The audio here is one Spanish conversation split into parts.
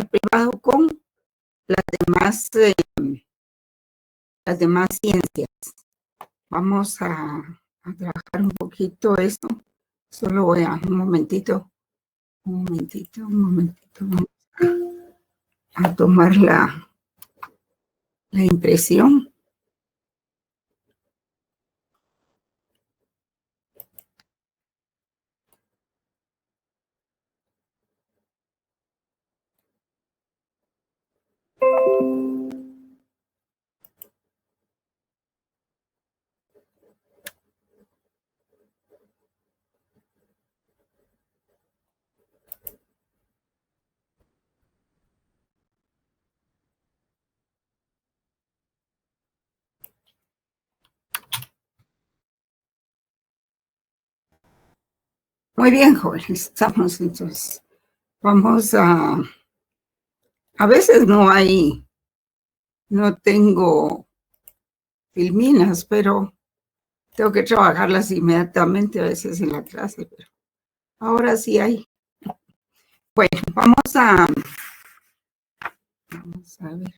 internacional privado con las demás ciencias. Vamos a trabajar un poquito esto. Solo voy a un momentito. Vamos a tomar la impresión. Muy bien, jóvenes, estamos entonces. Vamos a veces no tengo filminas, pero tengo que trabajarlas inmediatamente a veces en la clase, pero ahora sí hay. Bueno, vamos a ver.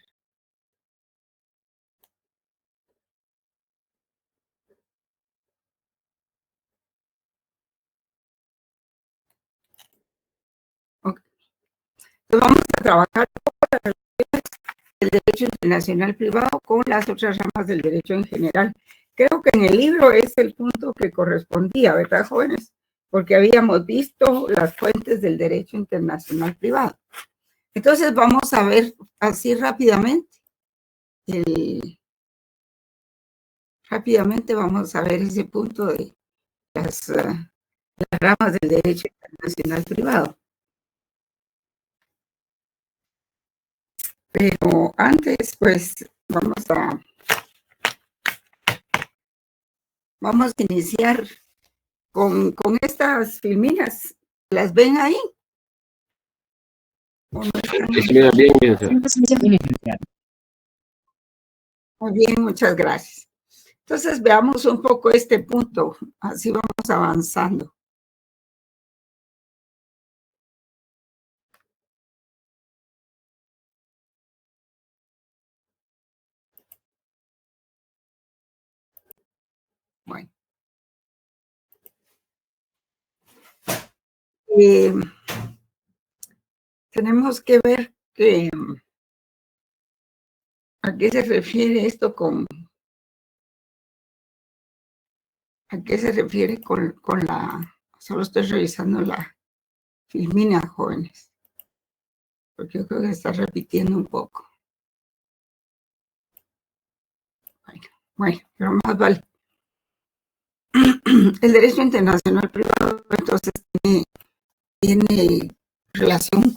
Okay. Entonces vamos a trabajar el derecho internacional privado con las otras ramas del derecho en general. Creo que en el libro es el punto que correspondía, ¿verdad, jóvenes? Porque habíamos visto las fuentes del derecho internacional privado. Entonces vamos a ver así rápidamente. Rápidamente vamos a ver ese punto de las ramas del derecho internacional privado. Pero antes, pues, vamos a iniciar con estas filminas. ¿Las ven ahí? Muy bien, muchas gracias. Entonces veamos un poco este punto, así vamos avanzando. Bueno. Tenemos que ver a qué se refiere esto a qué se refiere con la, solo estoy revisando la filmina, jóvenes, porque yo creo que está repitiendo un poco. Bueno, pero más vale. El derecho internacional privado, entonces, tiene relación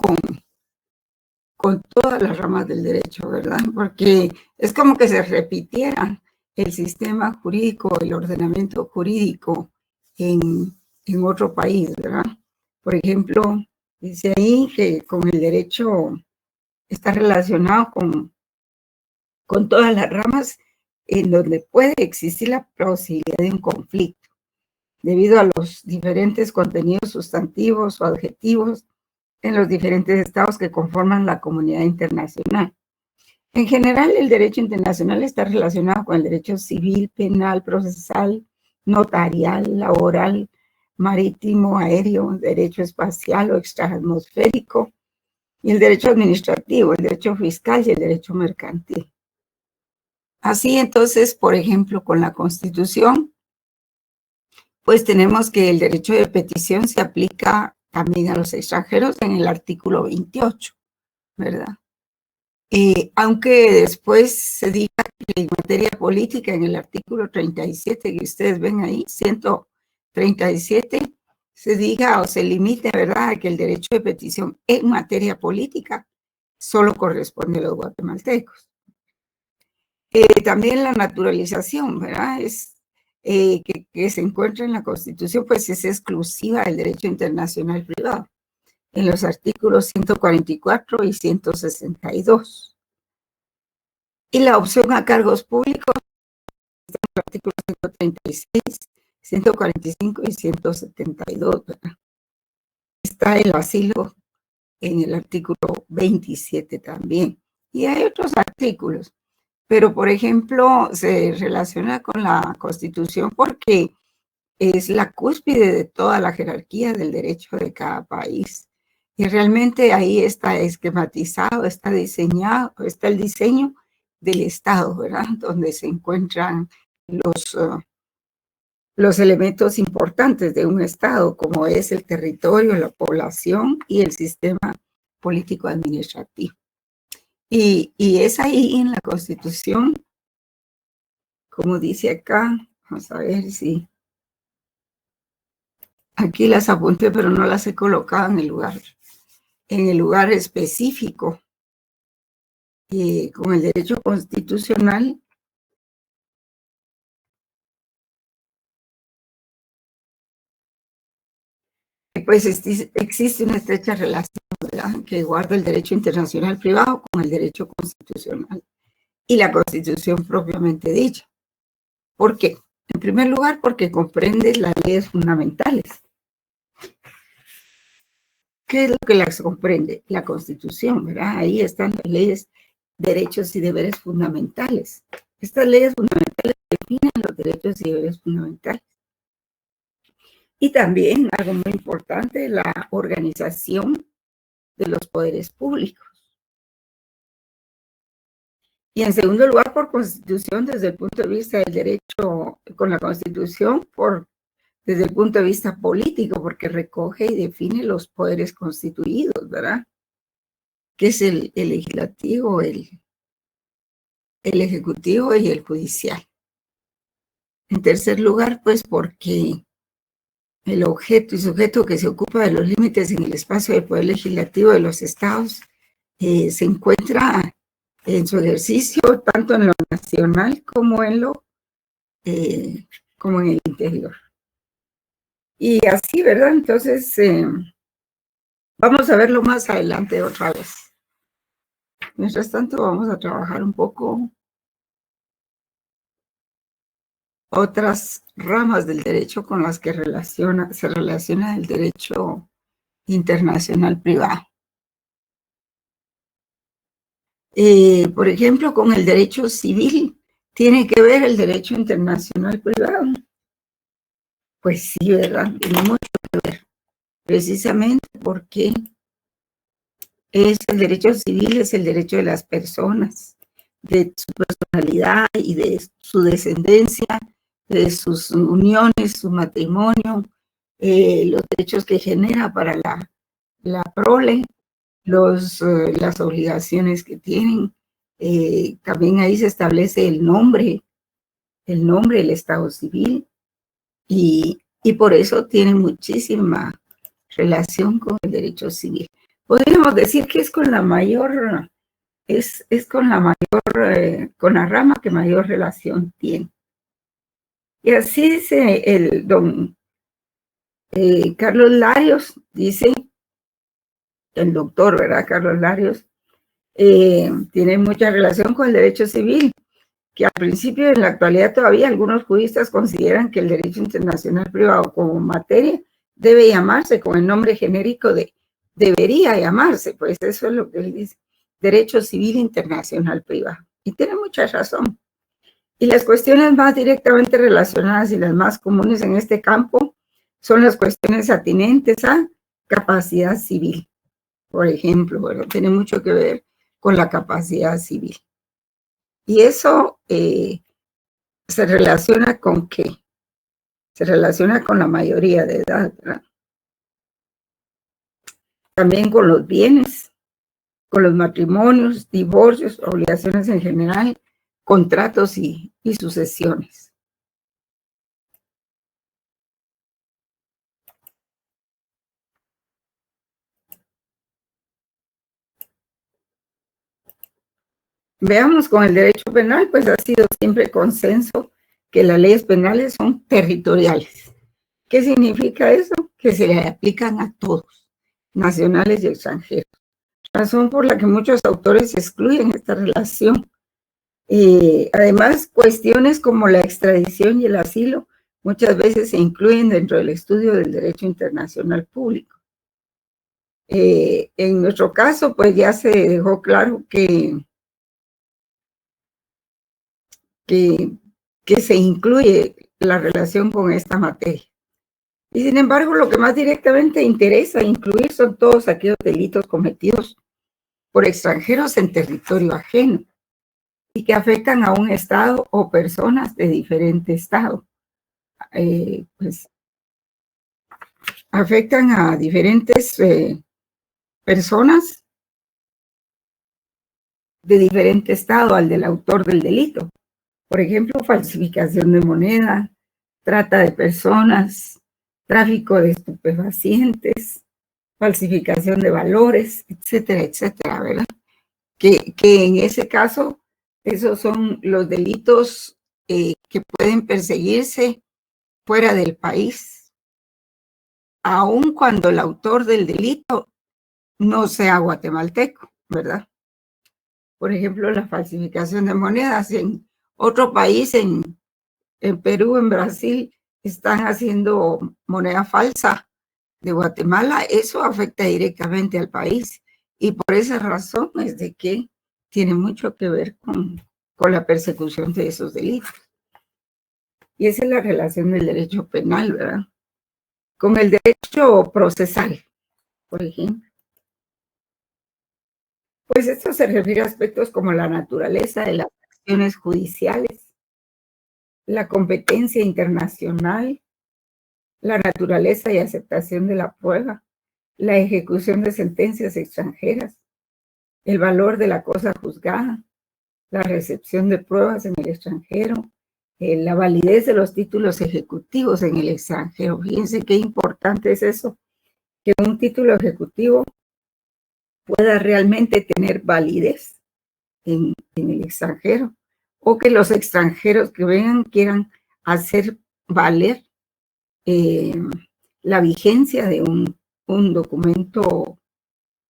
con todas las ramas del derecho, ¿verdad? Porque es como que se repitiera el sistema jurídico, el ordenamiento jurídico en otro país, ¿verdad? Por ejemplo, dice ahí que con el derecho está relacionado con todas las ramas en donde puede existir la posibilidad de un conflicto, debido a los diferentes contenidos sustantivos o adjetivos en los diferentes estados que conforman la comunidad internacional. En general, el derecho internacional está relacionado con el derecho civil, penal, procesal, notarial, laboral, marítimo, aéreo, derecho espacial o extraatmosférico, y el derecho administrativo, el derecho fiscal y el derecho mercantil. Así entonces, por ejemplo, con la Constitución, pues tenemos que el derecho de petición se aplica también a los extranjeros en el artículo 28, ¿verdad? Aunque después se diga que en materia política, en el artículo 37 que ustedes ven ahí, 137, se diga o se limite, ¿verdad?, a que el derecho de petición en materia política solo corresponde a los guatemaltecos. También la naturalización, ¿verdad?, que se encuentra en la Constitución, pues es exclusiva del derecho internacional privado, en los artículos 144 y 162. Y la opción a cargos públicos, en los artículos 136, 145 y 172, ¿verdad? Está el asilo en el artículo 27 también. Y hay otros artículos, pero por ejemplo se relaciona con la Constitución porque es la cúspide de toda la jerarquía del derecho de cada país. Y realmente ahí está esquematizado, está diseñado, está el diseño del Estado, ¿verdad? Donde se encuentran los elementos importantes de un Estado, como es el territorio, la población y el sistema político-administrativo. Y es ahí en la Constitución, como dice acá, vamos a ver si aquí las apunté, pero no las he colocado en el lugar específico. Con el derecho constitucional, pues existe una estrecha relación, ¿verdad?, que guarda el derecho internacional privado con el derecho constitucional y la Constitución propiamente dicha. ¿Por qué? En primer lugar, porque comprende las leyes fundamentales. ¿Qué es lo que las comprende? La Constitución, ¿verdad? Ahí están las leyes, derechos y deberes fundamentales. Estas leyes fundamentales definen los derechos y deberes fundamentales. Y también, algo muy importante, la organización de los poderes públicos. Y en segundo lugar, por Constitución, desde el punto de vista del derecho, con la Constitución, desde el punto de vista político, porque recoge y define los poderes constituidos, ¿verdad? Que es el legislativo, el ejecutivo y el judicial. En tercer lugar, pues porque el objeto y sujeto que se ocupa de los límites en el espacio del poder legislativo de los estados se encuentra en su ejercicio tanto en lo nacional como en como en el interior. Y así, ¿verdad? Entonces, vamos a verlo más adelante otra vez. Mientras tanto, vamos a trabajar un poco otras ramas del derecho con las que se relaciona el derecho internacional privado. Por ejemplo, con el derecho civil, ¿tiene que ver el derecho internacional privado? Pues sí, ¿verdad? Tiene mucho que ver, precisamente porque el derecho civil es el derecho de las personas, de su personalidad y de su descendencia, de sus uniones, su matrimonio, los derechos que genera para la prole, las obligaciones que tienen. También ahí se establece el nombre del Estado civil y por eso tiene muchísima relación con el derecho civil. Podríamos decir que es con la mayor, con la rama que mayor relación tiene. Y así dice el don Carlos Larios, dice el doctor, ¿verdad? Carlos Larios, tiene mucha relación con el derecho civil, que al principio y en la actualidad todavía algunos juristas consideran que el derecho internacional privado como materia debe llamarse con el nombre genérico debería llamarse, pues eso es lo que él dice, derecho civil internacional privado. Y tiene mucha razón. Y las cuestiones más directamente relacionadas y las más comunes en este campo son las cuestiones atinentes a capacidad civil. Por ejemplo, bueno, tiene mucho que ver con la capacidad civil. Y eso se relaciona con qué? Se relaciona con la mayoría de edad, ¿verdad? También con los bienes, con los matrimonios, divorcios, obligaciones en general, contratos y sucesiones. Veamos con el derecho penal, pues ha sido siempre consenso que las leyes penales son territoriales. ¿Qué significa eso? Que se le aplican a todos, nacionales y extranjeros. Razón por la que muchos autores excluyen esta relación. Además, cuestiones como la extradición y el asilo muchas veces se incluyen dentro del estudio del derecho internacional público. En nuestro caso, pues ya se dejó claro que se incluye la relación con esta materia. Y sin embargo, lo que más directamente interesa incluir son todos aquellos delitos cometidos por extranjeros en territorio ajeno y que afectan a un Estado o personas de diferente Estado. Pues afectan a diferentes personas de diferente Estado al del autor del delito. Por ejemplo, falsificación de moneda, trata de personas, tráfico de estupefacientes, falsificación de valores, etcétera, etcétera, ¿verdad? Que en ese caso, esos son los delitos que pueden perseguirse fuera del país, aun cuando el autor del delito no sea guatemalteco, ¿verdad? Por ejemplo, la falsificación de monedas en otro país, en Perú, en Brasil, están haciendo moneda falsa de Guatemala, eso afecta directamente al país. Y por esa razón es de que tiene mucho que ver con la persecución de esos delitos. Y esa es la relación del derecho penal, ¿verdad? Con el derecho procesal, por ejemplo. Pues esto se refiere a aspectos como la naturaleza de las acciones judiciales, la competencia internacional, la naturaleza y aceptación de la prueba, la ejecución de sentencias extranjeras, el valor de la cosa juzgada, la recepción de pruebas en el extranjero, la validez de los títulos ejecutivos en el extranjero. Fíjense qué importante es eso, que un título ejecutivo pueda realmente tener validez en el extranjero, o que los extranjeros que vengan quieran hacer valer la vigencia de un documento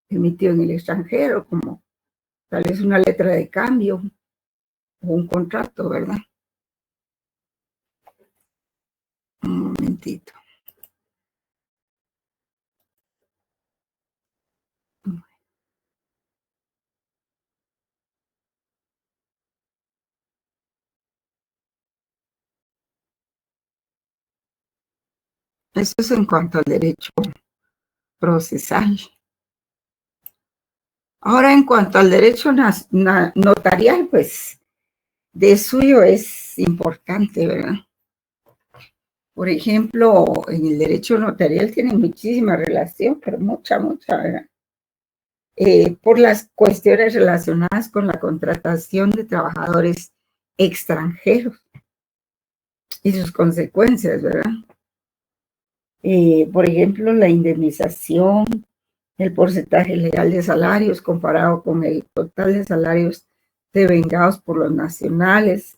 emitido en el extranjero, como tal vez una letra de cambio o un contrato, ¿verdad? Un momentito. Eso es en cuanto al derecho procesal. Ahora, en cuanto al derecho notarial, pues de suyo es importante, ¿verdad? Por ejemplo, en el derecho notarial tiene muchísima relación, pero mucha, ¿verdad? Por las cuestiones relacionadas con la contratación de trabajadores extranjeros y sus consecuencias, ¿verdad? Por ejemplo, la indemnización, el porcentaje legal de salarios comparado con el total de salarios devengados por los nacionales,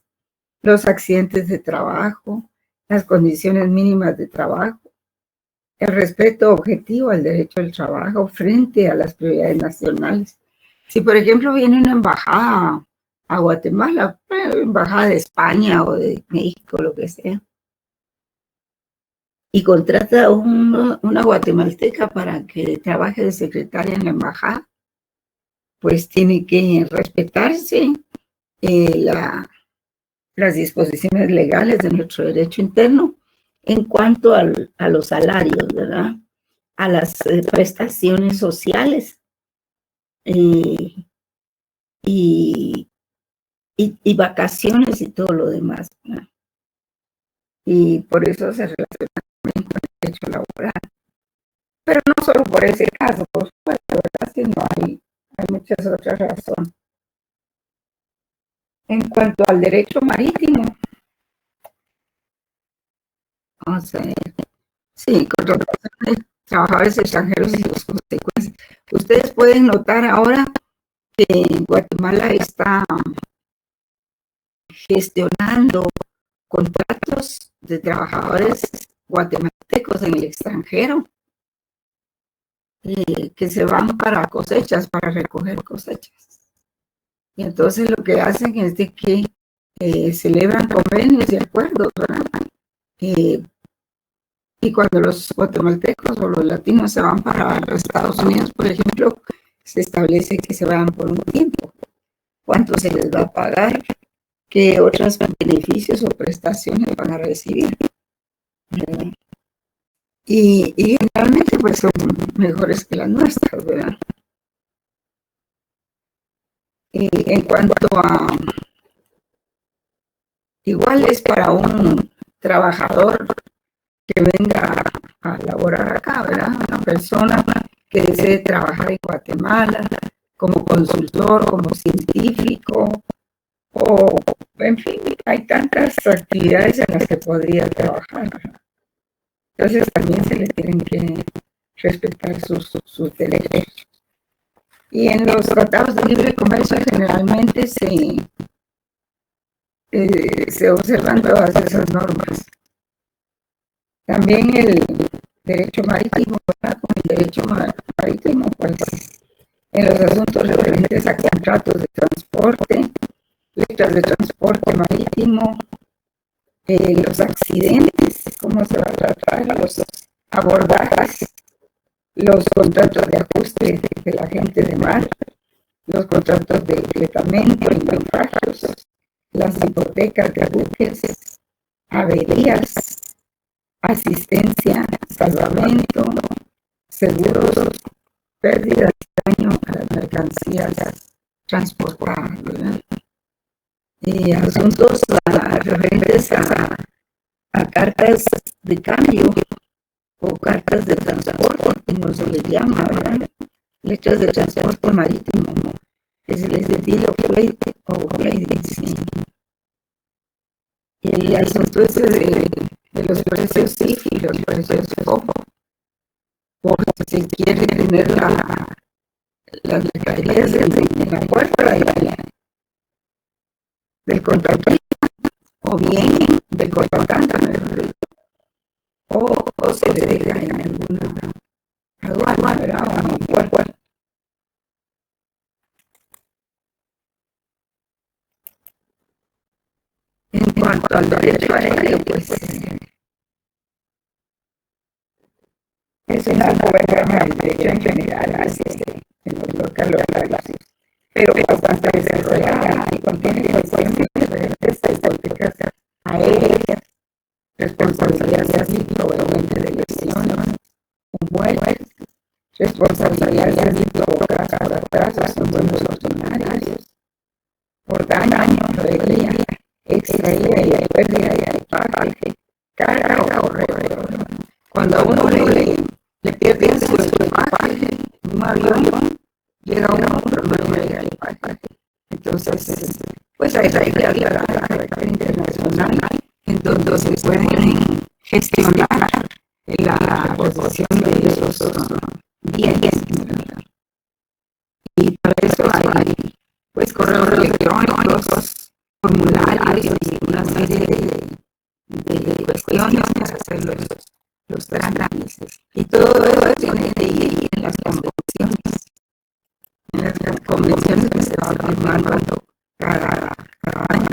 los accidentes de trabajo, las condiciones mínimas de trabajo, el respeto objetivo al derecho al trabajo frente a las prioridades nacionales. Si, por ejemplo, viene una embajada a Guatemala, embajada de España o de México, lo que sea, y contrata a una guatemalteca para que trabaje de secretaria en la embajada, pues tiene que respetarse las disposiciones legales de nuestro derecho interno en cuanto a los salarios, ¿verdad? A las prestaciones sociales y, y vacaciones y todo lo demás, ¿verdad? Y por eso se relaciona también con el derecho laboral. Pero no solo por ese caso, por supuesto, ¿verdad? Sino hay muchas otras razones. En cuanto al derecho marítimo, vamos a ver, sí, contratación de trabajadores extranjeros y sus consecuencias. Ustedes pueden notar ahora que Guatemala está gestionando contratos de trabajadores guatemaltecos en el extranjero que se van para cosechas, para recoger cosechas. Y entonces lo que hacen es de que celebran convenios y acuerdos, ¿verdad? Y cuando los guatemaltecos o los latinos se van para los Estados Unidos, por ejemplo, se establece que se van por un tiempo. ¿Cuánto se les va a pagar? ¿Qué otros beneficios o prestaciones van a recibir? ¿Verdad? Y generalmente pues son mejores que las nuestras, ¿verdad? Y en cuanto a, igual es para un trabajador que venga a laborar acá, ¿verdad? Una persona que desee trabajar en Guatemala como consultor, como científico, o en fin, hay tantas actividades en las que podría trabajar, ¿verdad? Entonces también se le tienen que respetar sus derechos. Y en los tratados de libre comercio generalmente se observan todas esas normas. También el derecho marítimo, ¿verdad? Con el derecho marítimo, pues en los asuntos referentes a contratos de transporte, letras de transporte marítimo, los accidentes, cómo se va a tratar, los abordajes, los contratos de ajuste de la gente de mar, los contratos de fletamento y naufragios, las hipotecas de buques, averías, asistencia, salvamento, seguros, pérdidas y daño a las mercancías transportadas, ¿verdad? Y asuntos referentes a cartas de cambio o cartas de transporte, como se les llama, ¿verdad? Letras de transporte marítimo, que se les decía flete o trading, sí. Y el asunto ese de los precios CIF y los precios FOFO, porque si quiere tener las mercaderías en la puerta del contratista, o bien del contratante, o se le deja en alguna aduana, ¿verdad? O en un puerto. En cuanto al derecho aéreo, pues es una rama del derecho en general, así en los locales, pero bastante desarrollada y contiene cuestiones referentes a hipotecas aéreas, responsabilidades así provenientes de lesiones o muertes, responsabilidades así provocadas por atrasos en vuelos ordinarios, por daño, avería, extraída y pérdida de equipaje, carga o revuelo. Cuando a uno le pierden su equipaje en un avión, llega uno pero no llega el equipaje. Entonces, pues hay reglas de carácter internacional en donde se pueden gestionar la posesión de esos bienes. Y para eso hay pues correos electrónicos, formularios y una serie de cuestiones para hacer los trámites. Y todo eso tiene que ir en las convenciones que se van firmando cada año.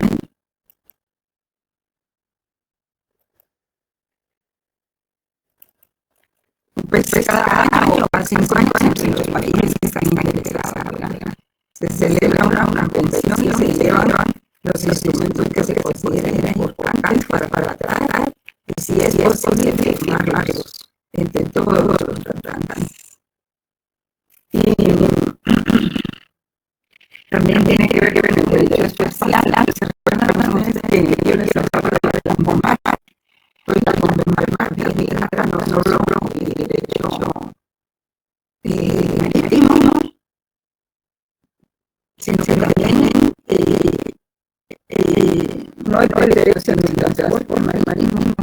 Pues cada año o cada 5 años entre los países que están interesados, ¿verdad? Se celebra una convención y se llevan los instrumentos que se consideren importantes para tratar y si es posible firmarlos entre todos los tratantes. Y también tiene que ver con el derecho espacial. ¿Se recuerdan ustedes que yo les hablaba de la CONVEMAR? Pues la CONVEMAR también trata no solo el derecho marítimo, sino que también no hay el derecho en el transporte marítimo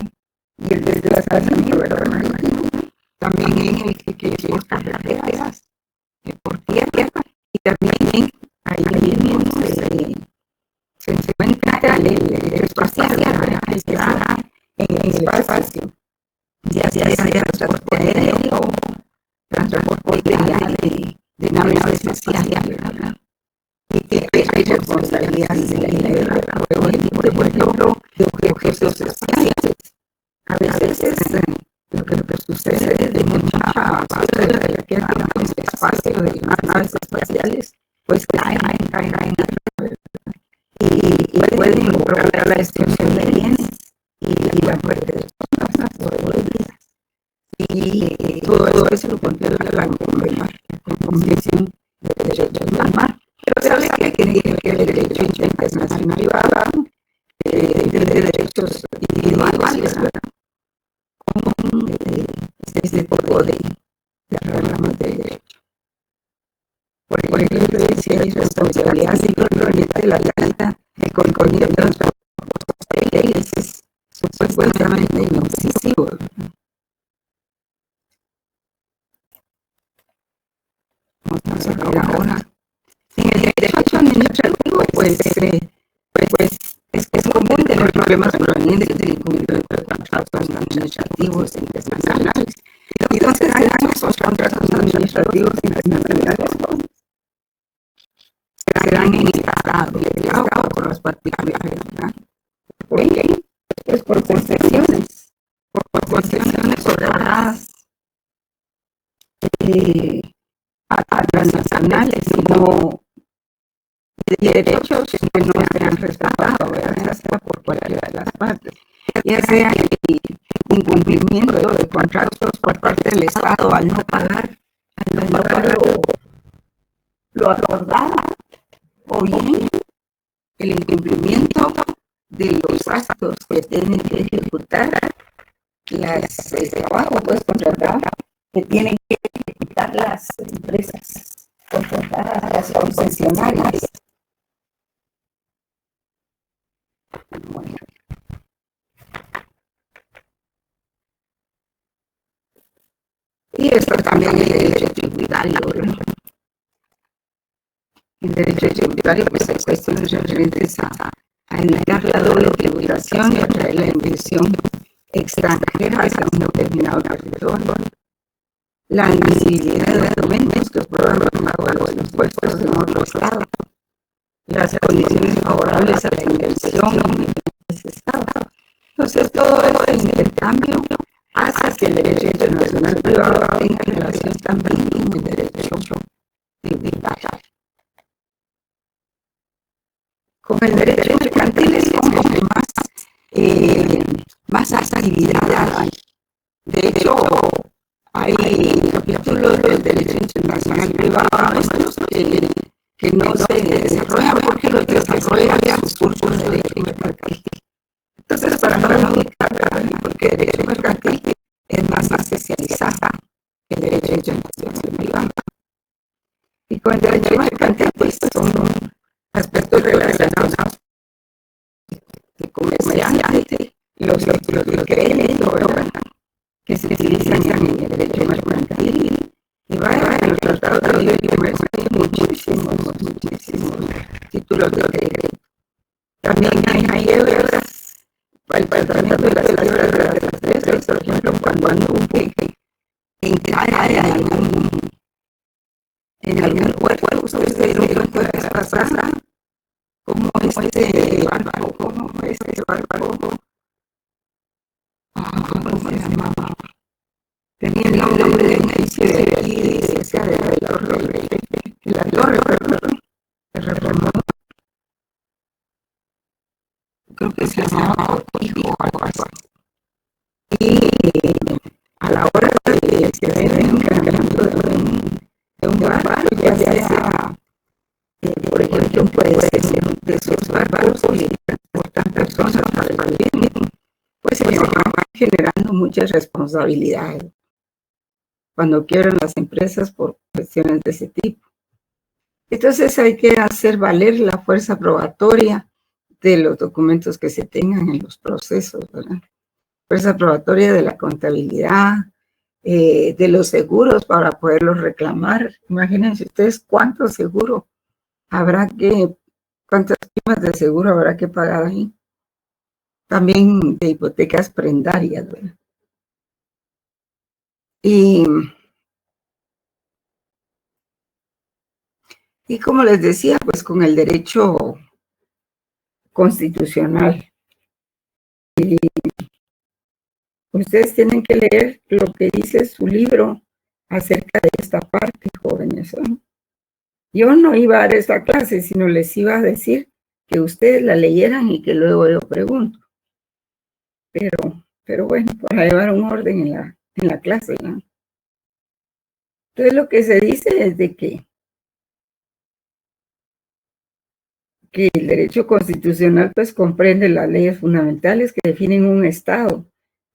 y el desplazamiento marítimo, también en el que es por carreteras, por tierra, y también ahí mismo se encuentra el derecho espacial, que está en el espacio, ya sea transporte aéreo o transporte de naves espaciales, ¿verdad? Y que hay responsabilidades de la guerra, por ejemplo, de objetos espaciales. A veces sede de mucha basura de la que hay en el espacio de las naves espaciales, pues caen y pueden involucrar la destrucción de bienes y la muerte de personas o de vidas. Y todo eso lo contempla la Convención de Derechos del Mar. Pero sabe que tiene que ver el derecho internacional privado, de derechos individuales, ¿verdad? Con este tipo de ramas de derecho. Por ejemplo, si hay responsabilidad simplemente de la vida, el contenido de los papeles es supuestamente inofensivo. Vamos a ver ahora. En el derecho administrativo, pues es común tener problemas provenientes del incumplimiento de contratos administrativos internacionales. ¿Y dónde se dan esos contratos administrativos internacionales? Se dan en el Estado con los particulares, ¿verdad? ¿Por qué? Pues por concesiones otorgadas a transnacionales, sino de derechos que no se han respetado, ¿verdad? Ya sea por cualquiera de las partes, ya sea el incumplimiento de contratos por parte del Estado al no pagar lo acordado, o bien el incumplimiento de los gastos que tienen que ejecutar el trabajo pues contratado que tienen que ejecutar las empresas contratadas, las concesionarias. Bueno. Y esto también es el derecho tributario, ¿verdad? El derecho tributario pues hay cuestiones referentes a evitar la doble tributación y atraer la inversión extranjera hacia un determinado territorio. La admisibilidad de documentos que prueban el pago de los impuestos en otro estado. Las condiciones favorables a la inversión en ese estado. Entonces, todo este intercambio hace que el derecho internacional privado tenga relación también con el derecho tributario. Con el derecho mercantil es como que más actividad hay. De hecho, hay capítulos del derecho internacional privado que no se desarrollan porque los desarrollan sus cursos de derecho mercantil. Entonces, para no ubicar, porque el derecho mercantil es más especializado que el derecho internacional privado. Y con el derecho mercantil, pues son aspectos relacionados de comerciante, los de crédito, ¿verdad? Que se utilizan en el derecho mercantil. Y vaya, en los tratados de libre comercio hay muchísimos títulos de crédito. También hay quiebras, para el tratamiento de las quiebras de las empresas, por ejemplo, cuando un buque encae en algún puerto, ustedes se dieron cuenta de la pasada, como este barco, ¿cómo se llamaba? Tenía el nombre de un edificio de aquí, de esa de la torre, perdón, se reformó, creo que se llamaba Cortijo o algo así. Y a la hora de que ven encargando de un barco, ya sea, por ejemplo, puede ser de esos barcos que transportan personas para el gobierno, pues se van generando muchas responsabilidades cuando quiebran las empresas por cuestiones de ese tipo. Entonces hay que hacer valer la fuerza probatoria de los documentos que se tengan en los procesos, ¿verdad? Fuerza probatoria de la contabilidad, de los seguros para poderlos reclamar. Imagínense ustedes cuánto seguro cuántas primas de seguro habrá que pagar ahí. También de hipotecas prendarias, ¿verdad? Y como les decía, pues con el derecho constitucional, Ustedes tienen que leer lo que dice su libro acerca de esta parte, jóvenes, ¿no? Yo no iba a dar esta clase, sino les iba a decir que ustedes la leyeran y que luego yo pregunto. Pero bueno, para llevar un orden en la clase, ¿no? Entonces lo que se dice es de que el derecho constitucional pues comprende las leyes fundamentales que definen un Estado,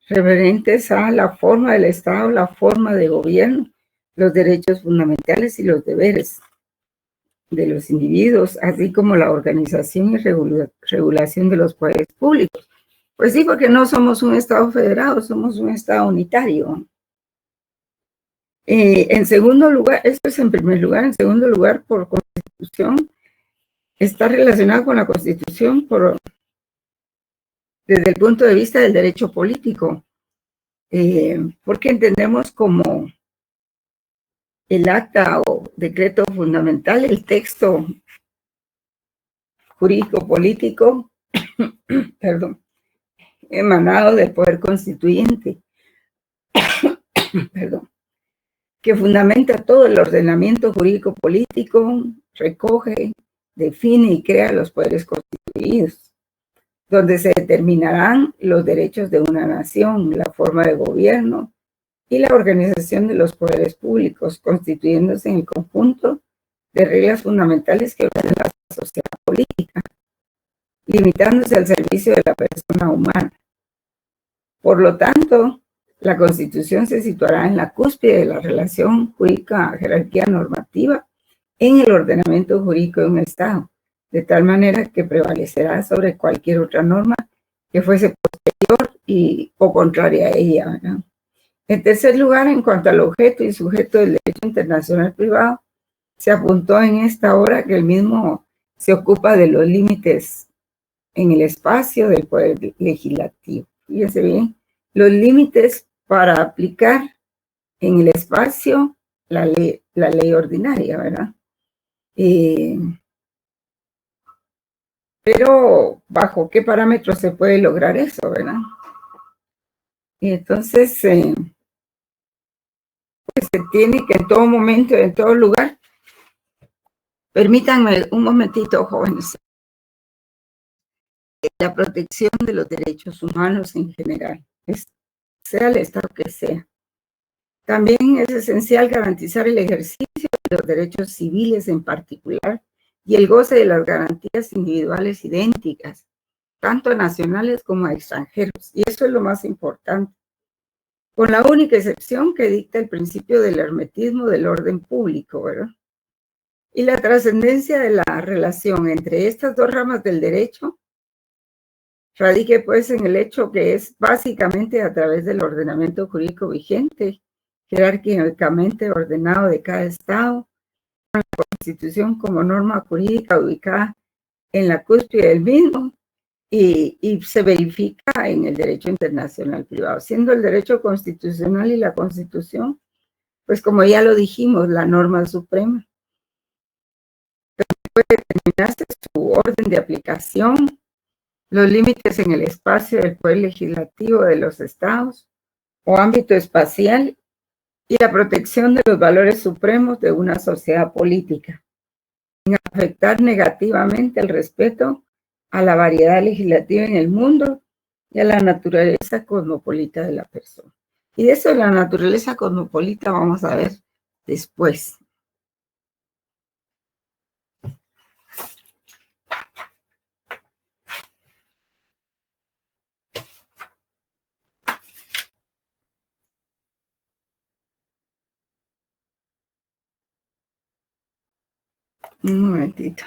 referentes a la forma del Estado, la forma de gobierno, los derechos fundamentales y los deberes de los individuos, así como la organización y regulación de los poderes públicos. Pues sí, porque no somos un Estado federado, somos un Estado unitario. En segundo lugar, esto es en primer lugar, en segundo lugar, por constitución, está relacionado con la constitución desde el punto de vista del derecho político, porque entendemos como el acta o decreto fundamental, el texto jurídico político, perdón, emanado del poder constituyente, perdón, que fundamenta todo el ordenamiento jurídico político, recoge, define y crea los poderes constituidos, donde se determinarán los derechos de una nación, la forma de gobierno y la organización de los poderes públicos, constituyéndose en el conjunto de reglas fundamentales que ordenan la sociedad política, limitándose al servicio de la persona humana. Por lo tanto, la Constitución se situará en la cúspide de la relación jurídica, jerarquía normativa en el ordenamiento jurídico de un Estado, de tal manera que prevalecerá sobre cualquier otra norma que fuese posterior o contraria a ella, ¿verdad? En tercer lugar, en cuanto al objeto y sujeto del derecho internacional privado, se apuntó en esta obra que el mismo se ocupa de los límites en el espacio del poder legislativo. Fíjense bien, los límites para aplicar en el espacio la ley ordinaria, ¿verdad? Pero ¿bajo qué parámetros se puede lograr eso, verdad? Y entonces, pues se tiene que en todo momento, en todo lugar, permítanme un momentito, jóvenes, la protección de los derechos humanos en general, sea el Estado que sea. También es esencial garantizar el ejercicio de los derechos civiles en particular y el goce de las garantías individuales idénticas, tanto a nacionales como a extranjeros. Y eso es lo más importante, con la única excepción que dicta el principio del hermetismo del orden público, ¿verdad? Y la trascendencia de la relación entre estas dos ramas del derecho radique pues en el hecho que es básicamente a través del ordenamiento jurídico vigente, jerárquicamente ordenado de cada Estado, con la Constitución como norma jurídica ubicada en la cúspide del mismo y se verifica en el derecho internacional privado, siendo el derecho constitucional y la Constitución, pues como ya lo dijimos, la norma suprema. Puede determinarse su orden de aplicación, los límites en el espacio del poder legislativo de los estados o ámbito espacial y la protección de los valores supremos de una sociedad política, sin afectar negativamente el respeto a la variedad legislativa en el mundo y a la naturaleza cosmopolita de la persona. Y de eso de la naturaleza cosmopolita vamos a ver después. Un momentito.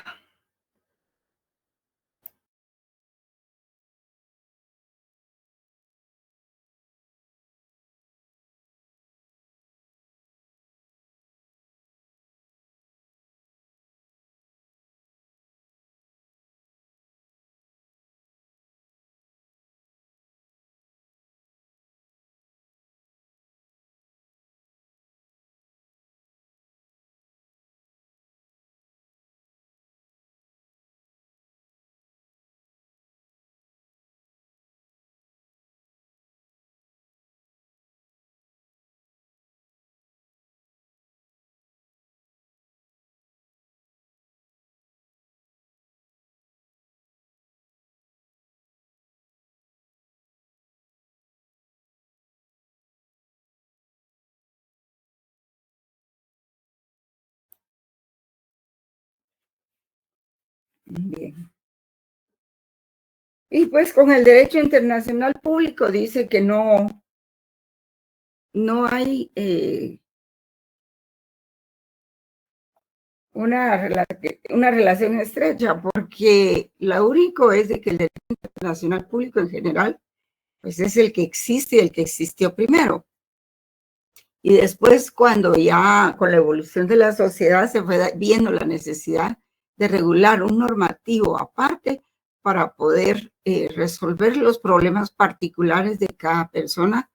Bien. Y pues con el derecho internacional público dice que no hay una relación estrecha, porque lo único es de que el derecho internacional público en general, pues es el que existe y el que existió primero. Y después, cuando ya con la evolución de la sociedad se fue viendo la necesidad de regular un normativo aparte para poder resolver los problemas particulares de cada persona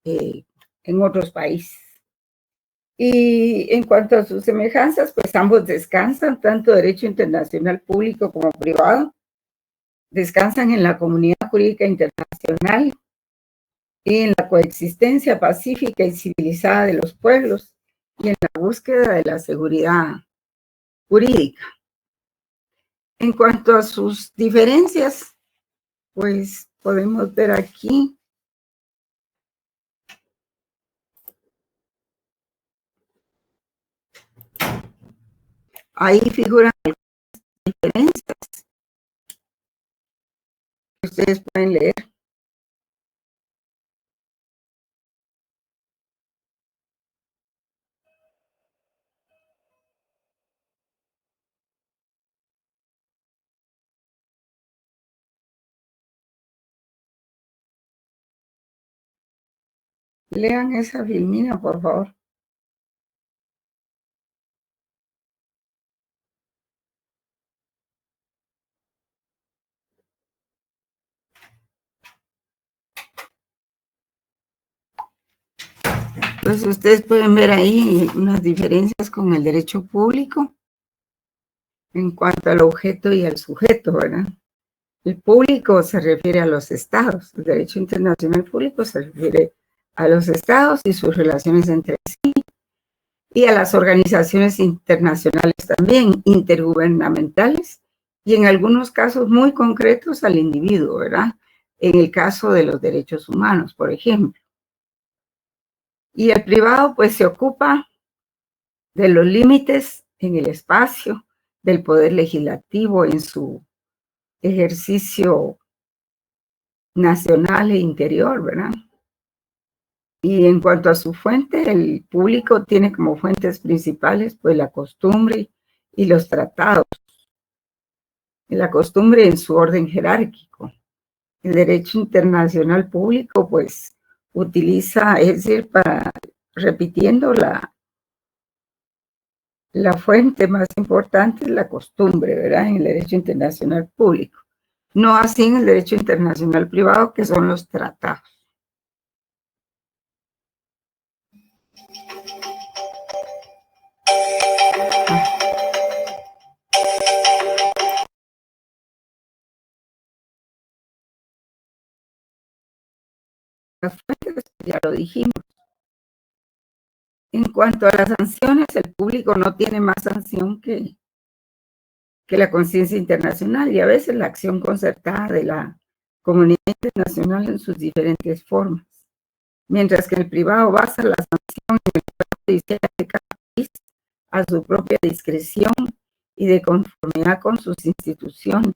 en otros países. Y en cuanto a sus semejanzas, pues ambos descansan, tanto derecho internacional público como privado, descansan en la comunidad jurídica internacional y en la coexistencia pacífica y civilizada de los pueblos y en la búsqueda de la seguridad jurídica. En cuanto a sus diferencias, pues podemos ver aquí. Ahí figuran diferencias que ustedes pueden leer. Lean esa filmina, por favor. Entonces ustedes pueden ver ahí unas diferencias con el derecho público en cuanto al objeto y al sujeto, ¿verdad? El público se refiere a los estados, el derecho internacional público se refiere a los estados y sus relaciones entre sí y a las organizaciones internacionales también, intergubernamentales y en algunos casos muy concretos al individuo, ¿verdad? En el caso de los derechos humanos, por ejemplo. Y el privado pues se ocupa de los límites en el espacio del poder legislativo en su ejercicio nacional e interior, ¿verdad? Y en cuanto a su fuente, el público tiene como fuentes principales pues la costumbre y los tratados. La costumbre en su orden jerárquico. El derecho internacional público pues utiliza, es decir, para, repitiendo la fuente más importante es la costumbre, ¿verdad? En el derecho internacional público. No así en el derecho internacional privado, que son los tratados. Las fuentes, ya lo dijimos. En cuanto a las sanciones, el público no tiene más sanción que la conciencia internacional y a veces la acción concertada de la comunidad internacional en sus diferentes formas. Mientras que el privado basa la sanción en el poder judicial de cada país a su propia discreción y de conformidad con sus instituciones.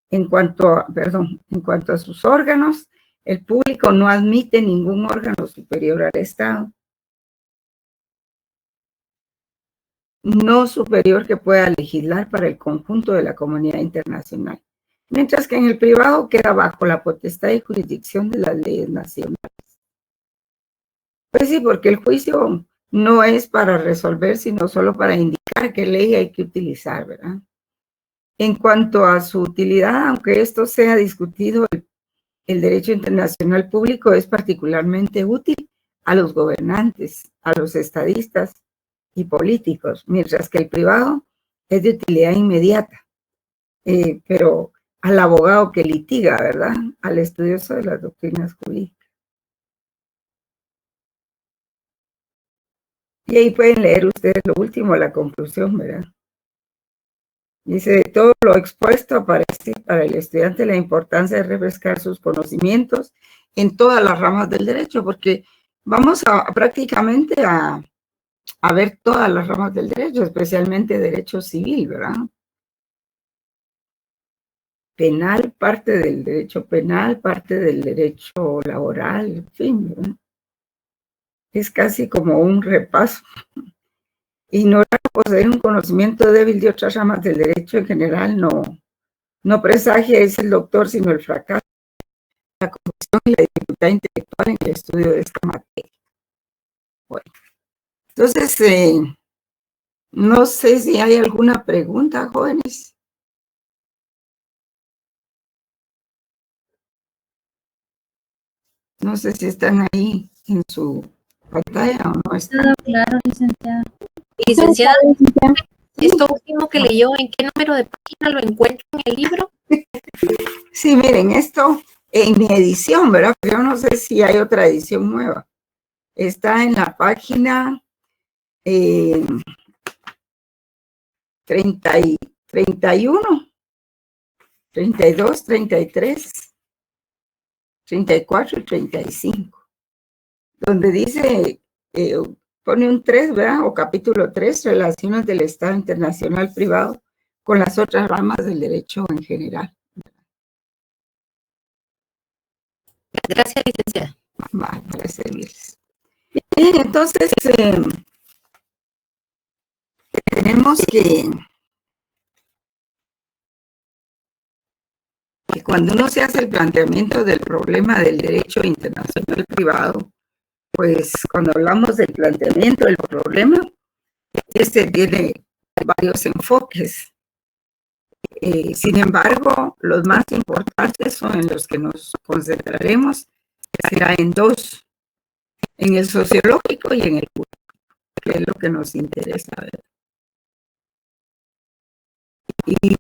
En cuanto a sus órganos, el público no admite ningún órgano superior al Estado, no superior que pueda legislar para el conjunto de la comunidad internacional, mientras que en el privado queda bajo la potestad y jurisdicción de las leyes nacionales. Pues sí, porque el juicio no es para resolver, sino solo para indicar qué ley hay que utilizar, ¿verdad? En cuanto a su utilidad, aunque esto sea discutido, el derecho internacional público es particularmente útil a los gobernantes, a los estadistas y políticos, mientras que el privado es de utilidad inmediata, pero al abogado que litiga, ¿verdad? Al estudioso de las doctrinas jurídicas. Y ahí pueden leer ustedes lo último, la conclusión, ¿verdad? Dice, de todo lo expuesto aparece para el estudiante la importancia de refrescar sus conocimientos en todas las ramas del derecho, porque vamos prácticamente a ver todas las ramas del derecho, especialmente derecho civil, ¿verdad? penal, parte del derecho penal, parte del derecho laboral, en fin, ¿verdad? Es casi como un repaso. Ignorar o poseer un conocimiento débil de otras ramas del derecho en general no presagia, es el doctor, sino el fracaso, la confusión y la dificultad intelectual en el estudio de esta materia. Bueno, entonces, no sé si hay alguna pregunta, jóvenes. No sé si están ahí en su pantalla o no están. Todo claro, licenciada. Licenciada, esto último que leyó, ¿en qué número de página lo encuentro en el libro? Sí, miren, esto en mi edición, ¿verdad? Yo no sé si hay otra edición nueva. Está en la página 31, 32, 33, 34 y 35, donde dice, pone un 3, ¿verdad? O capítulo 3, relaciones del Estado internacional privado con las otras ramas del derecho en general. Gracias, licenciada. Va, para servirles. Bien, entonces, tenemos que cuando uno se hace el planteamiento del problema del derecho internacional privado, pues cuando hablamos del planteamiento del problema, este tiene varios enfoques. Sin embargo, los más importantes son en los que nos concentraremos, será en dos, en el sociológico y en el jurídico, que es lo que nos interesa ver. Y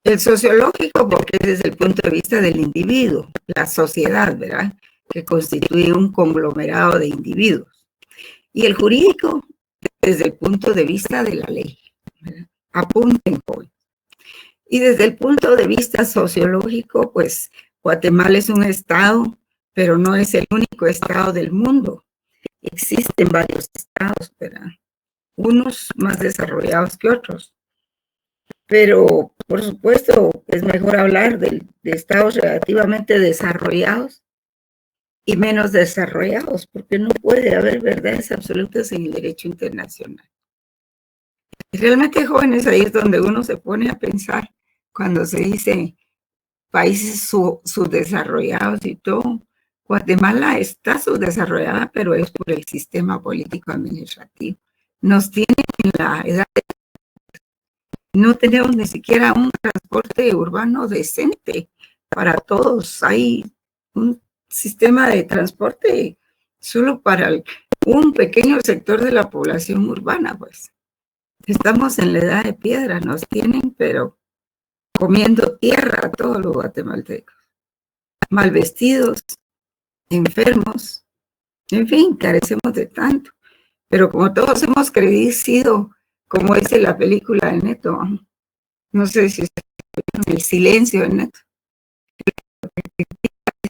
el sociológico, porque es desde el punto de vista del individuo, la sociedad, ¿verdad?, que constituye un conglomerado de individuos. Y el jurídico, desde el punto de vista de la ley, ¿verdad? Apunten hoy. Y desde el punto de vista sociológico, pues Guatemala es un estado, pero no es el único estado del mundo. Existen varios estados, ¿verdad? Unos más desarrollados que otros. Pero, por supuesto, es mejor hablar de estados relativamente desarrollados y menos desarrollados, porque no puede haber verdades absolutas en el derecho internacional. Y realmente, jóvenes, ahí es donde uno se pone a pensar cuando se dice países subdesarrollados y todo. Guatemala está subdesarrollada, pero es por el sistema político administrativo. Nos tienen en la edad de... No tenemos ni siquiera un transporte urbano decente para todos. Hay un sistema de transporte solo para un pequeño sector de la población urbana, pues. Estamos en la edad de piedra, nos tienen, pero comiendo tierra a todos los guatemaltecos. Mal vestidos, enfermos, en fin, carecemos de tanto. Pero como todos hemos crecido, como dice la película de Neto, no sé si el silencio de Neto,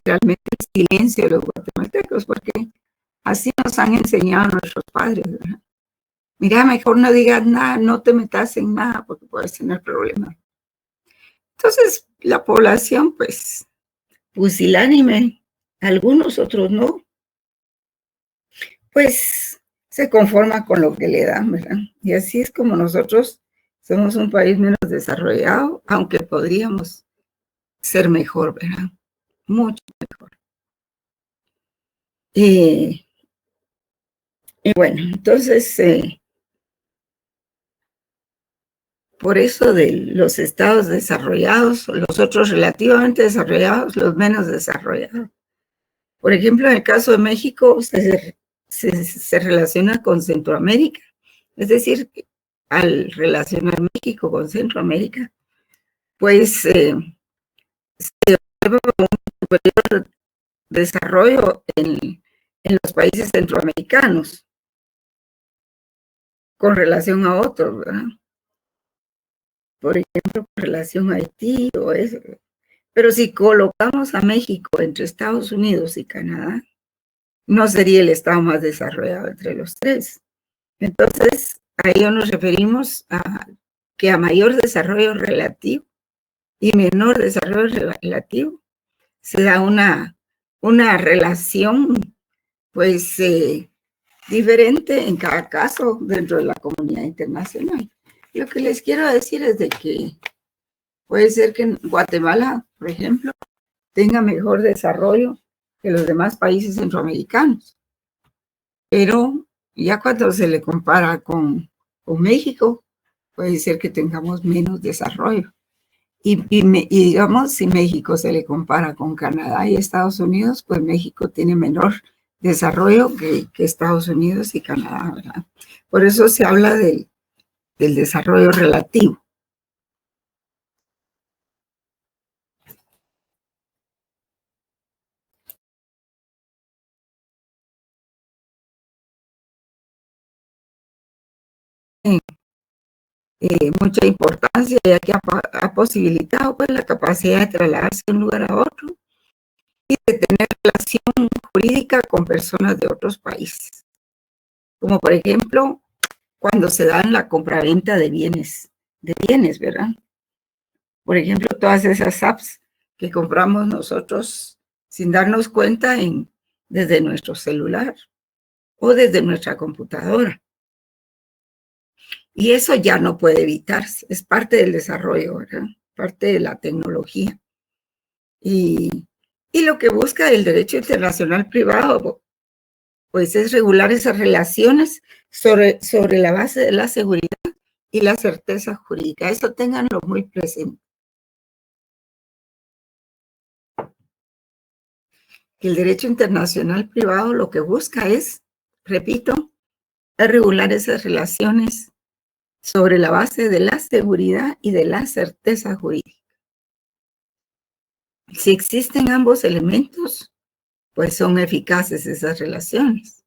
realmente el silencio de los guatemaltecos, porque así nos han enseñado nuestros padres, ¿verdad? Mira, mejor no digas nada, no te metas en nada, porque puedes tener problemas. Entonces, la población, pues, pusilánime, algunos, otros no, pues se conforma con lo que le dan, ¿verdad? Y así es como nosotros somos un país menos desarrollado, aunque podríamos ser mejor, ¿verdad? Mucho mejor. Y bueno, entonces, por eso de los estados desarrollados, los otros relativamente desarrollados, los menos desarrollados. Por ejemplo, en el caso de México, se relaciona con Centroamérica. Es decir, al relacionar México con Centroamérica, pues se observa un periodo de desarrollo en los países centroamericanos con relación a otros, ¿verdad? Por ejemplo, con relación a Haití o eso. Pero si colocamos a México entre Estados Unidos y Canadá, no sería el estado más desarrollado entre los tres. Entonces, a ello nos referimos a que a mayor desarrollo relativo y menor desarrollo relativo se da una relación, pues, diferente en cada caso dentro de la comunidad internacional. Lo que les quiero decir es de que puede ser que Guatemala, por ejemplo, tenga mejor desarrollo que los demás países centroamericanos, pero ya cuando se le compara con México, puede ser que tengamos menos desarrollo. Y digamos, si México se le compara con Canadá y Estados Unidos, pues México tiene menor desarrollo que Estados Unidos y Canadá, ¿verdad? Por eso se habla del desarrollo relativo. Mucha importancia, ya que ha posibilitado pues, la capacidad de trasladarse de un lugar a otro y de tener relación jurídica con personas de otros países. Como por ejemplo, cuando se da la compraventa de bienes, ¿verdad? Por ejemplo, todas esas apps que compramos nosotros sin darnos cuenta desde nuestro celular o desde nuestra computadora. Y eso ya no puede evitarse, es parte del desarrollo, ¿verdad? Parte de la tecnología. Y lo que busca el derecho internacional privado, pues es regular esas relaciones sobre la base de la seguridad y la certeza jurídica. Eso ténganlo muy presente. Que el derecho internacional privado lo que busca es, repito, es regular esas relaciones sobre la base de la seguridad y de la certeza jurídica. Si existen ambos elementos, pues son eficaces esas relaciones,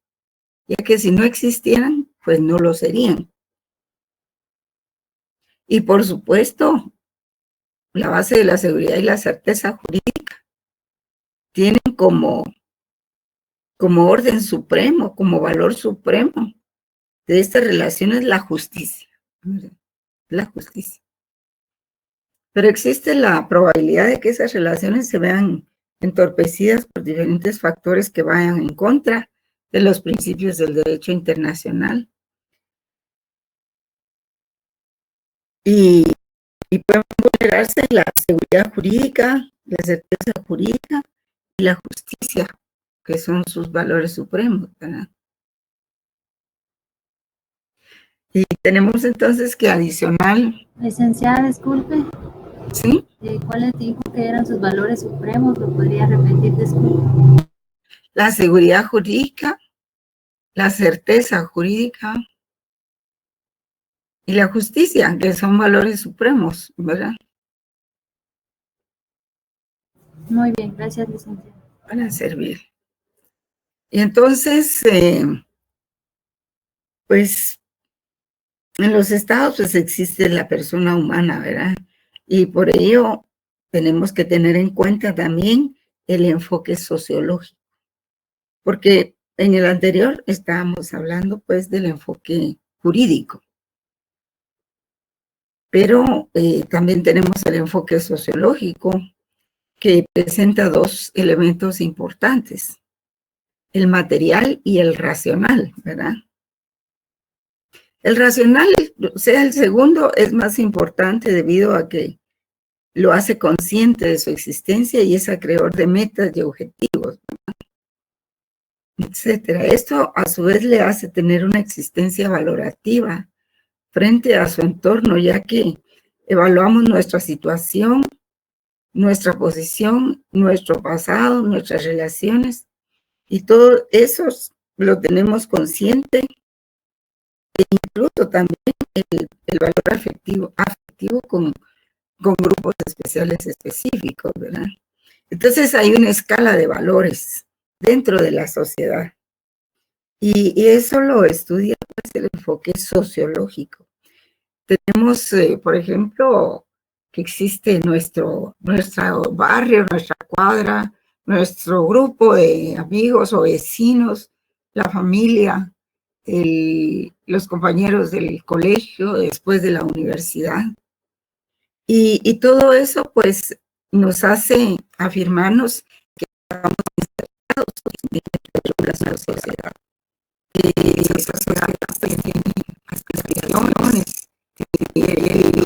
ya que si no existieran, pues no lo serían. Y por supuesto, la base de la seguridad y la certeza jurídica tienen como orden supremo, como valor supremo de estas relaciones la justicia. La justicia. Pero existe la probabilidad de que esas relaciones se vean entorpecidas por diferentes factores que vayan en contra de los principios del derecho internacional. Y pueden vulnerarse la seguridad jurídica, la certeza jurídica y la justicia, que son sus valores supremos, ¿verdad? Y tenemos entonces que adicional. Licenciada, disculpe. ¿Sí? ¿Cuáles dijo que eran sus valores supremos? ¿Lo podría repetir? Disculpe. La seguridad jurídica, la certeza jurídica y la justicia, que son valores supremos, ¿verdad? Muy bien, gracias, licenciada. Para servir. Y entonces, pues, en los estados pues existe la persona humana, ¿verdad? Y por ello tenemos que tener en cuenta también el enfoque sociológico, porque en el anterior estábamos hablando pues del enfoque jurídico, pero también tenemos el enfoque sociológico que presenta dos elementos importantes, el material y el racional, ¿verdad? El racional, o sea, el segundo es más importante debido a que lo hace consciente de su existencia y es acreedor de metas y objetivos, etcétera. Esto a su vez le hace tener una existencia valorativa frente a su entorno, ya que evaluamos nuestra situación, nuestra posición, nuestro pasado, nuestras relaciones, y todo eso lo tenemos consciente, e incluso también el valor afectivo con grupos especiales específicos, ¿verdad? Entonces hay una escala de valores dentro de la sociedad, y eso lo estudia pues, el enfoque sociológico. Tenemos, por ejemplo, que existe nuestro barrio, nuestra cuadra, nuestro grupo de amigos o vecinos, la familia, los compañeros del colegio, después de la universidad. Y todo eso, pues, nos hace afirmarnos que estamos insertados dentro de la sociedad. Esa sociedad tiene aspiraciones, y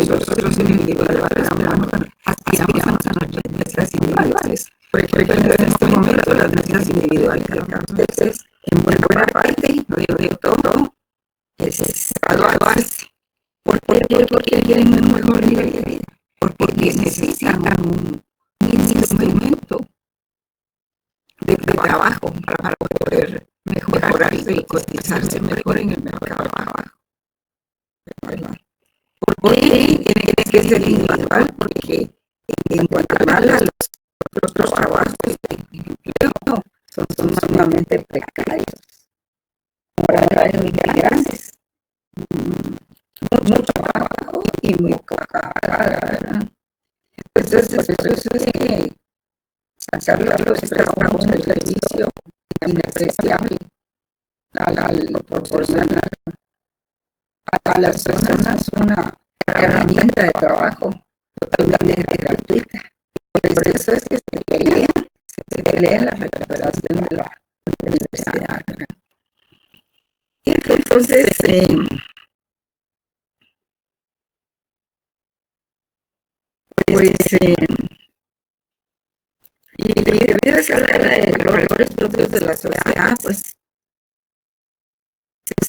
nosotros individuales aspiramos a nuestras necesidades individuales. Por ejemplo, en este momento las necesidades individuales de veces, en buena parte, no digo todo, es graduarse. ¿Por qué? Porque quieren un mejor nivel de vida. Porque necesitan un instrumento de trabajo para poder mejorarse y cotizarse mejor en el mercado de trabajo. ¿Verdad? ¿Por qué tiene que ser individual? Porque en Guatemala los trabajos de empleo son sumamente precarios. Ahora hay migrantes, mucho trabajo y muy poca paga. Entonces, eso es que sacar los trabajos del servicio inapreciable al proporcionar a las personas una herramienta de trabajo totalmente gratuita. Por eso es que se pelea la recuperación de la universidad. Y entonces, y debido a esa valores propios de la sociedad, pues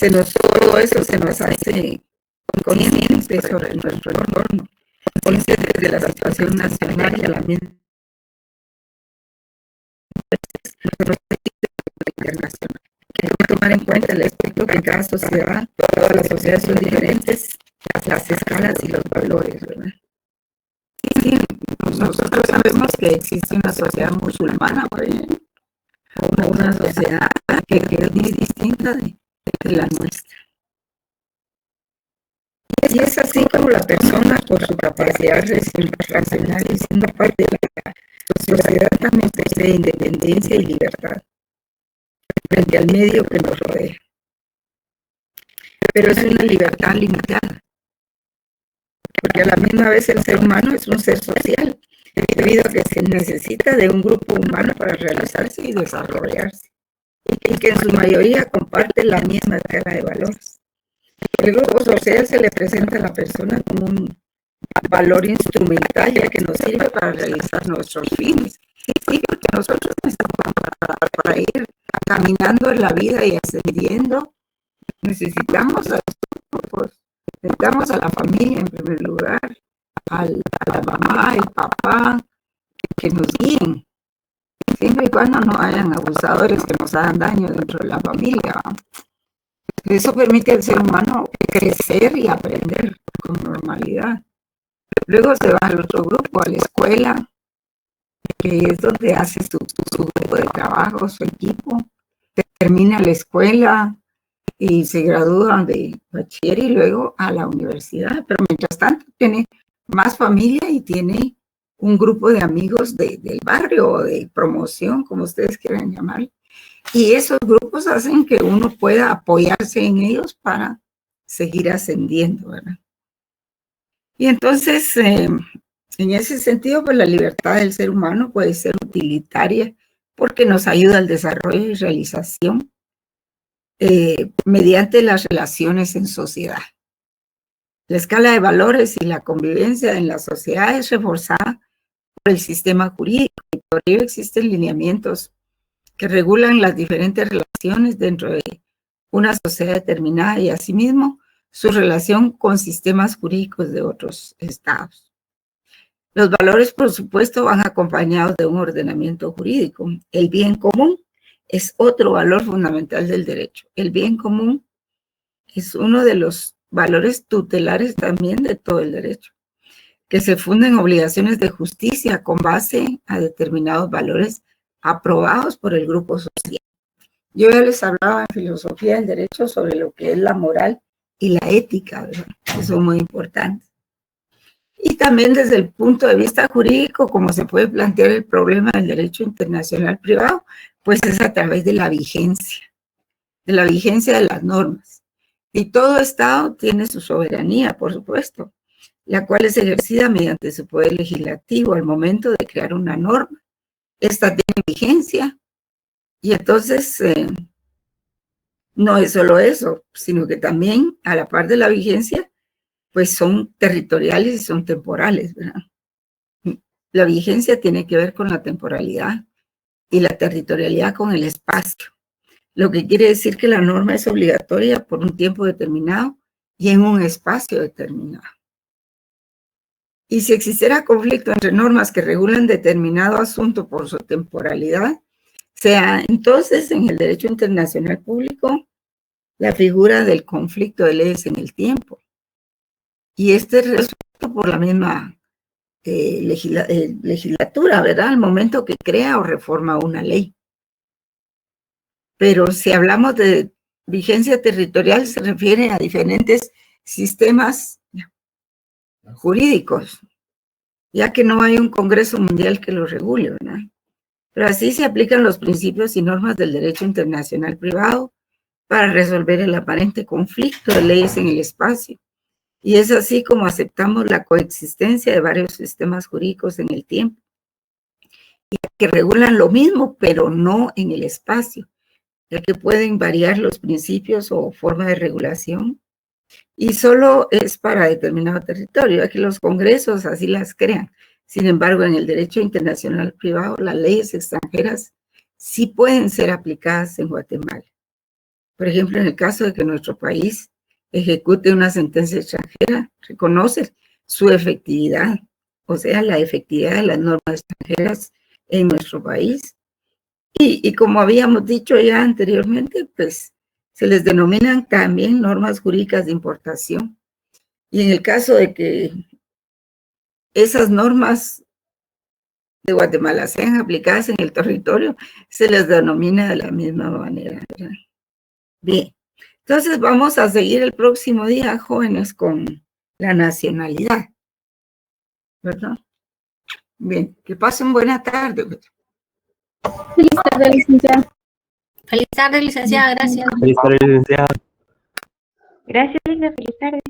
todo eso se nos hace consciente sobre nuestro entorno, consciente de la situación nacional y a la misma internacional. Hay que tomar en cuenta el aspecto que en cada sociedad, todas las sociedades son diferentes, las escalas y los valores, ¿verdad? Sí, nosotros sabemos que existe una sociedad musulmana, por ejemplo, o una sociedad que es muy distinta de la nuestra. Y es así como la persona, por su capacidad racional y siendo parte de la sociedad, también posee independencia y libertad frente al medio que nos rodea. Pero es una libertad limitada, porque a la misma vez el ser humano es un ser social, debido a que se necesita de un grupo humano para realizarse y desarrollarse, y que en su mayoría comparte la misma escala de valores. El grupo social se le presenta a la persona como un valor instrumental ya que nos sirve para realizar nuestros fines. Sí, porque nosotros necesitamos para ir caminando en la vida y ascendiendo, necesitamos a los grupos, necesitamos a la familia en primer lugar, a la mamá, el papá, que nos guíen, siempre y cuando no hayan abusadores que nos hagan daño dentro de la familia. Eso permite al ser humano crecer y aprender con normalidad. Luego se va al otro grupo, a la escuela, que es donde hace su grupo de trabajo, su equipo. Termina la escuela y se gradúa de bachiller y luego a la universidad. Pero mientras tanto tiene más familia y tiene un grupo de amigos del barrio o de promoción, como ustedes quieran llamar. Y esos grupos hacen que uno pueda apoyarse en ellos para seguir ascendiendo, ¿verdad? Y entonces, en ese sentido, pues la libertad del ser humano puede ser utilitaria porque nos ayuda al desarrollo y realización mediante las relaciones en sociedad. La escala de valores y la convivencia en la sociedad es reforzada por el sistema jurídico y por ello existen lineamientos que regulan las diferentes relaciones dentro de una sociedad determinada y asimismo su relación con sistemas jurídicos de otros estados. Los valores, por supuesto, van acompañados de un ordenamiento jurídico. El bien común es otro valor fundamental del derecho. El bien común es uno de los valores tutelares también de todo el derecho, que se funda en obligaciones de justicia con base a determinados valores aprobados por el grupo social. Yo ya les hablaba en filosofía del derecho sobre lo que es la moral y la ética, ¿verdad? Que son muy importantes. Y también desde el punto de vista jurídico, como se puede plantear el problema del derecho internacional privado, pues es a través de la vigencia. de la vigencia de las normas. Y todo Estado tiene su soberanía, por supuesto, la cual es ejercida mediante su poder legislativo al momento de crear una norma. Esta tiene vigencia y entonces no es solo eso, sino que también a la par de la vigencia, pues son territoriales y son temporales, ¿verdad? La vigencia tiene que ver con la temporalidad y la territorialidad con el espacio, lo que quiere decir que la norma es obligatoria por un tiempo determinado y en un espacio determinado. Y si existiera conflicto entre normas que regulan determinado asunto por su temporalidad, sea entonces en el derecho internacional público la figura del conflicto de leyes en el tiempo. Y este es resuelto por la misma legislatura, ¿verdad? Al momento que crea o reforma una ley. Pero si hablamos de vigencia territorial, se refiere a diferentes sistemas jurídicos, ya que no hay un Congreso Mundial que lo regule, ¿verdad? Pero así se aplican los principios y normas del derecho internacional privado para resolver el aparente conflicto de leyes en el espacio. Y es así como aceptamos la coexistencia de varios sistemas jurídicos en el tiempo, que regulan lo mismo, pero no en el espacio, ya que pueden variar los principios o forma de regulación, y solo es para determinado territorio, ya que los congresos así las crean. Sin embargo, en el derecho internacional privado, las leyes extranjeras sí pueden ser aplicadas en Guatemala. Por ejemplo, en el caso de que nuestro país ejecute una sentencia extranjera, reconoce su efectividad, o sea, la efectividad de las normas extranjeras en nuestro país. Y como habíamos dicho ya anteriormente, pues se les denominan también normas jurídicas de importación. Y en el caso de que esas normas de Guatemala sean aplicadas en el territorio, se les denomina de la misma manera, ¿verdad? Bien, entonces vamos a seguir el próximo día, jóvenes, con la nacionalidad, ¿verdad? Bien, que pasen buena tarde. Feliz tarde, licenciada. Feliz tarde, licenciada. Gracias. Feliz tarde, licenciada. Gracias, Linda. Feliz tarde.